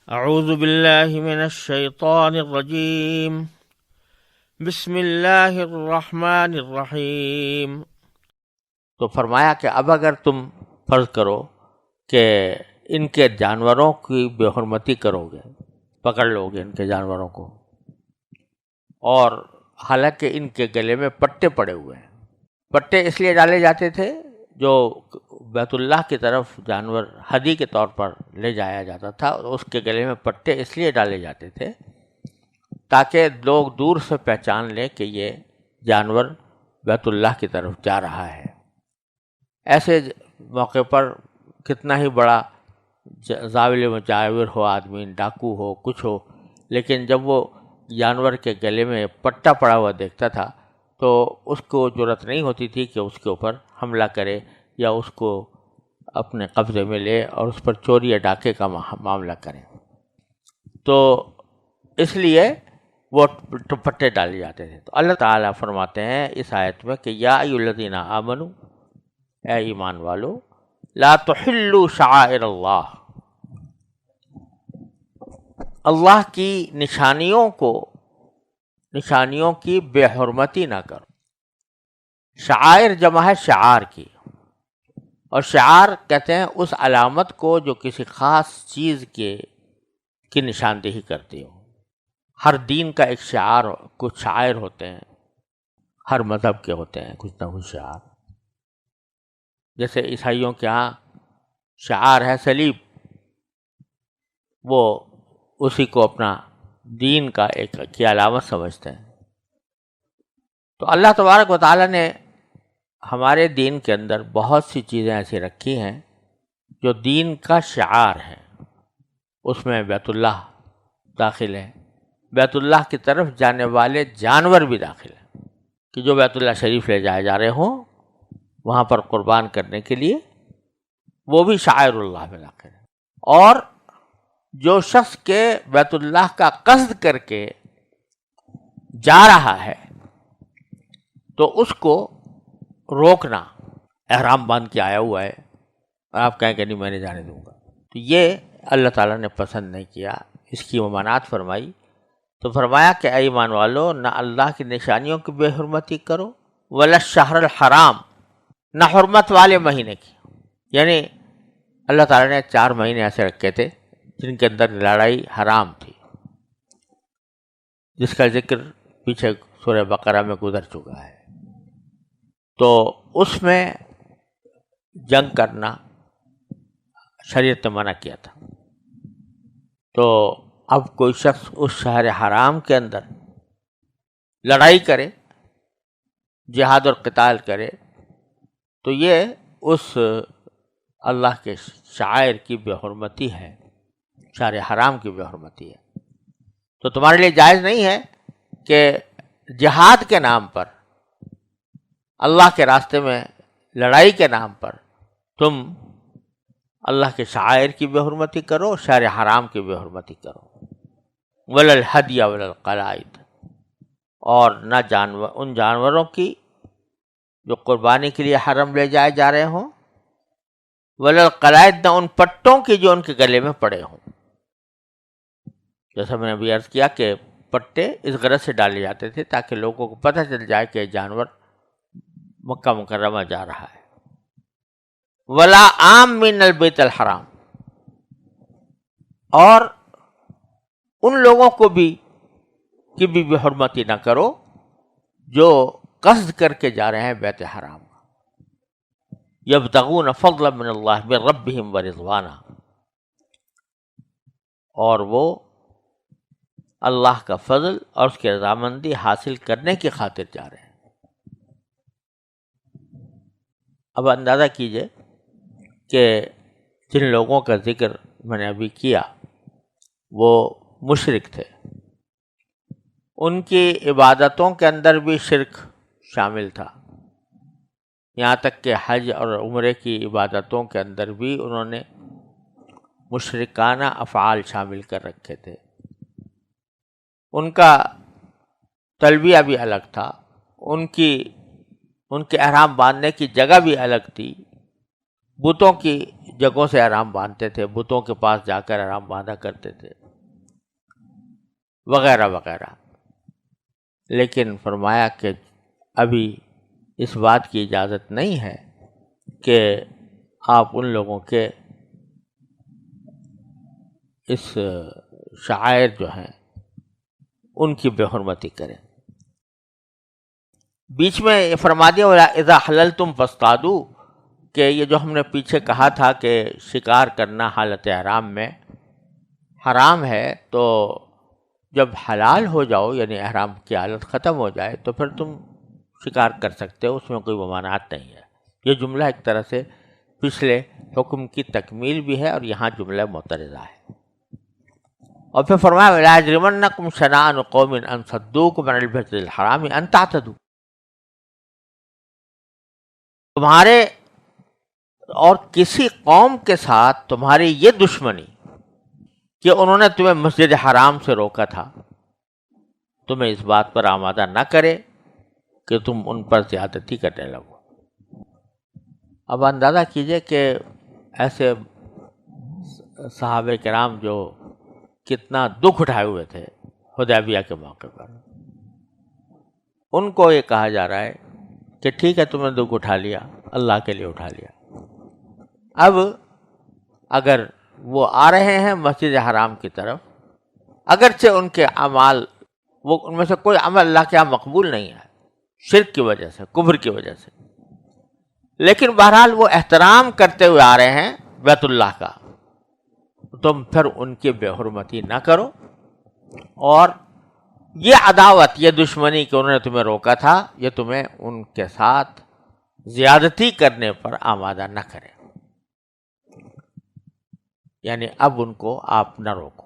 اعوذ باللہ من الشیطان الرجیم بسم اللہ الرحمن الرحیم۔ تو فرمایا کہ اب اگر تم فرض کرو کہ ان کے جانوروں کی بے حرمتی کرو گے، پکڑ لو گے ان کے جانوروں کو، اور حالانکہ ان کے گلے میں پٹے پڑے ہوئے ہیں۔ پٹے اس لیے ڈالے جاتے تھے جو بیت اللہ کی طرف جانور ہدی کے طور پر لے جایا جاتا تھا، اس کے گلے میں پٹے اس لیے ڈالے جاتے تھے تاکہ لوگ دور سے پہچان لیں کہ یہ جانور بیت اللہ کی طرف جا رہا ہے۔ ایسے موقع پر کتنا ہی بڑا زاول مجاور ہو آدمی، ڈاکو ہو، کچھ ہو، لیکن جب وہ جانور کے گلے میں پٹا پڑا ہوا دیکھتا تھا تو اس کو جرأت نہیں ہوتی تھی کہ اس کے اوپر حملہ کرے یا اس کو اپنے قبضے میں لے اور اس پر چوری یا ڈاکے کا معاملہ کرے۔ تو اس لیے وہ پٹے ڈالے جاتے تھے۔ تو اللہ تعالیٰ فرماتے ہیں اس آیت میں کہ یا ایھا الذین آمنوا، اے ایمان والو، لا تحلوا شعائر اللہ، اللہ کی نشانیوں کی بے حرمتی نہ کرو۔ شعائر جمع ہے شعار کی، اور شعار کہتے ہیں اس علامت کو جو کسی خاص چیز کی نشاندہی کرتی ہو۔ ہر دین کا ایک شعار، کچھ شعائر ہوتے ہیں، ہر مذہب کے ہوتے ہیں کچھ نہ کچھ شعار۔ جیسے عیسائیوں کے ہاں شعار ہے صلیب، وہ اسی کو اپنا دین کا ایک کی علامت سمجھتے ہیں۔ تو اللہ تبارک و تعالیٰ نے ہمارے دین کے اندر بہت سی چیزیں ایسی رکھی ہیں جو دین کا شعار ہے۔ اس میں بیت اللہ داخل ہے، بیت اللہ کی طرف جانے والے جانور بھی داخل ہیں کہ جو بیت اللہ شریف لے جائے جا رہے ہوں وہاں پر قربان کرنے کے لیے، وہ بھی شعائر اللہ میں داخل ہے۔ اور جو شخص کے بیت اللہ کا قصد کر کے جا رہا ہے تو اس کو روکنا، احرام باندھ کے آیا ہوا ہے اور آپ کہیں کہ نہیں میں نے جانے دوں گا، تو یہ اللہ تعالیٰ نے پسند نہیں کیا، اس کی ممانعت فرمائی۔ تو فرمایا کہ اے ایمان والو، نہ اللہ کی نشانیوں کی بے حرمتی کرو، ولا الشہر الحرام، نہ حرمت والے مہینے کی۔ یعنی اللہ تعالیٰ نے 4 مہینے ایسے رکھے تھے جن کے اندر لڑائی حرام تھی، جس کا ذکر پیچھے سورہ بقرہ میں گزر چکا ہے۔ تو اس میں جنگ کرنا شریعت نے منع کیا تھا۔ تو اب کوئی شخص اس شہر حرام کے اندر لڑائی کرے، جہاد اور قتال کرے، تو یہ اس اللہ کے شعائر کی بے حرمتی ہے، شہر حرام کی بے حرمتی ہے۔ تو تمہارے لیے جائز نہیں ہے کہ جہاد کے نام پر، اللہ کے راستے میں لڑائی کے نام پر تم اللہ کے شعائر کی بے حرمتی کرو، شہر حرام کی بے حرمتی کرو۔ ولا الہدی ولا القلائد، اور نہ ان جانوروں کی جو قربانی کے لیے حرم لے جائے جا رہے ہوں، ولا القلائد، نہ ان پٹوں کی جو ان کے گلے میں پڑے ہوں۔ جیسا میں نے ابھی عرض کیا کہ پٹے اس غرض سے ڈالے جاتے تھے تاکہ لوگوں کو پتہ چل جائے کہ جانور مکہ مکرمہ جا رہا ہے۔ ولا عام من البیت الحرام، اور ان لوگوں کو بھی کی بھی بے حرمتی نہ کرو جو قصد کر کے جا رہے ہیں بیت حرام۔ یبتغون فضلا من اللہ من ربہم ورضوانا، اور وہ اللہ کا فضل اور اس کی رضامندی حاصل کرنے کی خاطر جا رہے ہیں۔ اب اندازہ کیجئے کہ جن لوگوں کا ذکر میں نے ابھی کیا وہ مشرک تھے، ان کی عبادتوں کے اندر بھی شرک شامل تھا، یہاں تک کہ حج اور عمرے کی عبادتوں کے اندر بھی انہوں نے مشرکانہ افعال شامل کر رکھے تھے۔ ان کا تلبیہ بھی الگ تھا، ان کے احرام باندھنے کی جگہ بھی الگ تھی، بتوں کی جگہوں سے احرام باندھتے تھے، بتوں کے پاس جا کر احرام باندھا کرتے تھے، وغیرہ وغیرہ۔ لیکن فرمایا کہ ابھی اس بات کی اجازت نہیں ہے کہ آپ ان لوگوں کے اس شعائر جو ہیں ان کی بے حرمتی کریں۔ بیچ میں یہ فرما دیا اذا حللتم فاصطادوا، کہ یہ جو ہم نے پیچھے کہا تھا کہ شکار کرنا حالت احرام میں حرام ہے، تو جب حلال ہو جاؤ یعنی احرام کی حالت ختم ہو جائے تو پھر تم شکار کر سکتے ہو، اس میں کوئی ممانعت نہیں ہے۔ یہ جملہ ایک طرح سے پچھلے حکم کی تکمیل بھی ہے اور یہاں جملہ معترضہ ہے۔ اور پھر فرمایا وَلَا يَجْرِمَنَّكُمْ شَنَآنُ قَوْمٍ أَن صَدُّوكُمْ عَنِ الْمَسْجِدِ الْحَرَامِ أَن تَعْتَدُوا، تمہارے اور کسی قوم کے ساتھ تمہاری یہ دشمنی کہ انہوں نے تمہیں مسجد حرام سے روکا تھا، تمہیں اس بات پر آمادہ نہ کرے کہ تم ان پر زیادتی کرنے لگو۔ اب اندازہ کیجئے کہ ایسے صحابہ کرام جو کتنا دکھ اٹھائے ہوئے تھے حدیبیہ کے موقع پر، ان کو یہ کہا جا رہا ہے کہ ٹھیک ہے تم نے دکھ اٹھا لیا، اللہ کے لیے اٹھا لیا، اب اگر وہ آ رہے ہیں مسجد حرام کی طرف، اگرچہ ان کے اعمال وہ ان میں سے کوئی عمل اللہ کے یہاں مقبول نہیں ہے شرک کی وجہ سے، کفر کی وجہ سے، لیکن بہرحال وہ احترام کرتے ہوئے آ رہے ہیں بیت اللہ کا، تم پھر ان کی بے حرمتی نہ کرو، اور یہ عداوت، یہ دشمنی کہ انہوں نے تمہیں روکا تھا، یہ تمہیں ان کے ساتھ زیادتی کرنے پر آمادہ نہ کرے، یعنی اب ان کو آپ نہ روکو۔